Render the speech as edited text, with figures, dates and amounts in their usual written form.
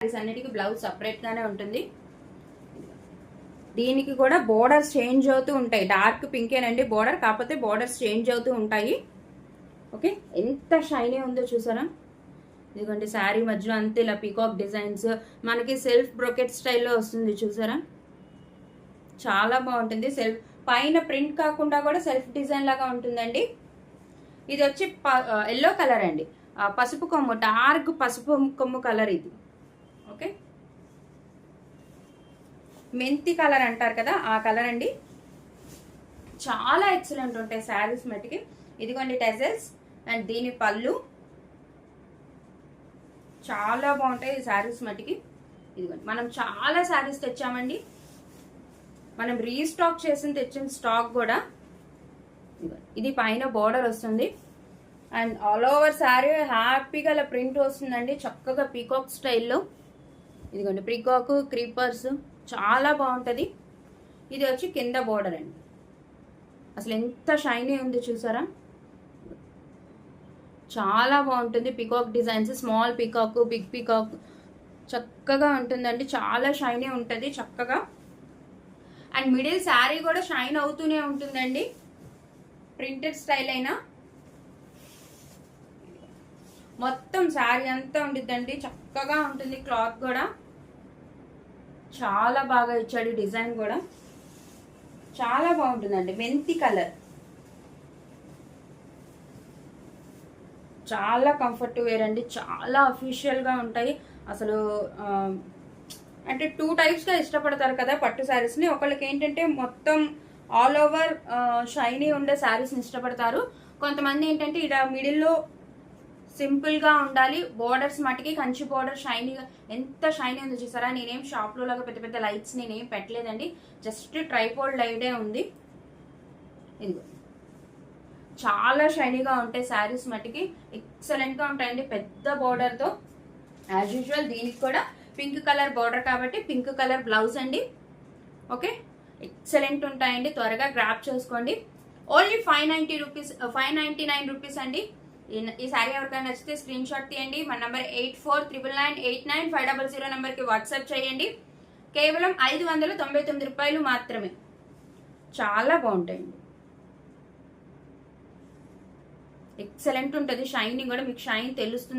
శారీస్ అన్నిటికీ బ్లౌజ్ సపరేట్గానే ఉంటుంది. దీనికి కూడా బోర్డర్స్ చేంజ్ అవుతూ ఉంటాయి. డార్క్ పింకేనండి బోర్డర్, కాకపోతే బోర్డర్స్ చేంజ్ అవుతూ ఉంటాయి. ఓకే, ఎంత షైనీ ఉందో చూసారా. ఇదిగోండి శారీ మధ్యలో అంతే ఇలా పీకాక్ డిజైన్స్, మనకి సెల్ఫ్ బ్రోకెట్ స్టైల్లో వస్తుంది చూసారా. చాలా బాగుంటుంది. సెల్ఫ్ పైన ప్రింట్ కాకుండా కూడా సెల్ఫ్ డిజైన్ లాగా ఉంటుందండి. ఇది వచ్చి ఎల్లో కలర్ అండి, పసుపు కొమ్ము, డార్క్ పసుపు కొమ్ము కలర్ ఇది. ఓకే, మెంతి కలర్ అంటారు కదా ఆ కలర్ అండి. చాలా ఎక్సలెంట్ ఉంటాయి శారీస్ మట్టికి. ఇదిగోండి టెజల్స్ అండ్ దీని పళ్ళు చాలా బాగుంటాయి ఈ శారీస్ మట్టికి. ఇదిగోండి మనం చాలా శారీస్ తెచ్చామండి, మనం రీస్టాక్ చేసి తెచ్చిన స్టాక్ కూడా. ఇది పైన బోర్డర్ వస్తుంది అండ్ ఆల్ ఓవర్ శారీ హ్యాపీగా అలా ప్రింట్ వస్తుందండి, చక్కగా పీకాక్ స్టైల్లో. ఇదిగోండి పీకాక్ క్రీపర్స్ చాలా బాగుంటుంది. ఇది వచ్చి కింద బోర్డర్ అండి. అసలు ఎంత షైనీ ఉంది చూసారా, చాలా బాగుంటుంది. Peacock designs, small peacock, big peacock చక్కగా ఉంటుందండి, చాలా షైనీ ఉంటుంది చక్కగా. అండ్ మిడిల్ శారీ కూడా షైన్ అవుతూనే ఉంటుందండి, ప్రింటెడ్ స్టైల్ అయినా. మొత్తం శారీ అంతా ఉండిద్దండి, చక్కగా ఉంటుంది. క్లాత్ కూడా చాలా బాగా ఇచ్చాడు, డిజైన్ కూడా చాలా బాగుంటుందండి. మెంతి కలర్ చాలా కంఫర్ట్ వేర్ అండి, చాలా అఫీషియల్గా ఉంటాయి అసలు. అంటే 2 టైప్స్గా ఇష్టపడతారు కదా పట్టు శారీస్ని. ఒకళ్ళకి ఏంటంటే మొత్తం ఆల్ ఓవర్ షైనీ ఉండే శారీస్ని ఇష్టపడతారు. కొంతమంది ఏంటంటే ఇలా మిడిల్లో సింపుల్గా ఉండాలి. బోర్డర్స్ మటుకి కంచి బోర్డర్ షైనీగా, ఎంత షైనీ ఉందో చూసారా. నేనేం షాప్లో లాగా పెద్ద పెద్ద లైట్స్ నేనేం పెట్టలేదండి, జస్ట్ ట్రైపోల్డ్ లైటే ఉంది. ఇదిగో చాలా షైనీగా ఉంటాయి శారీస్ మటుకి, ఎక్సలెంట్గా ఉంటాయండి పెద్ద బోర్డర్తో. యాజ్ యూజువల్ దీనికి కూడా పింక్ కలర్ బోర్డర్ కాబట్టి పింక్ కలర్ బ్లౌజ్ అండి. ఓకే, ఎక్సలెంట్ ఉంటాయండి, త్వరగా గ్రాప్ చేసుకోండి. ఓన్లీ 599 రూపీస్ అండి. ఈ శారీ ఎవరికైనా నచ్చితే స్క్రీన్ షాట్ తీయండి. మన నంబర్ 8499899500 నెంబర్కి వాట్సాప్ చేయండి. కేవలం 599 రూపాయలు మాత్రమే. చాలా బాగుంటాయండి, ఎక్సలెంట్ ఉంటుంది. షైనింగ్ కూడా మీకు షైన్ తెలుస్తుంది.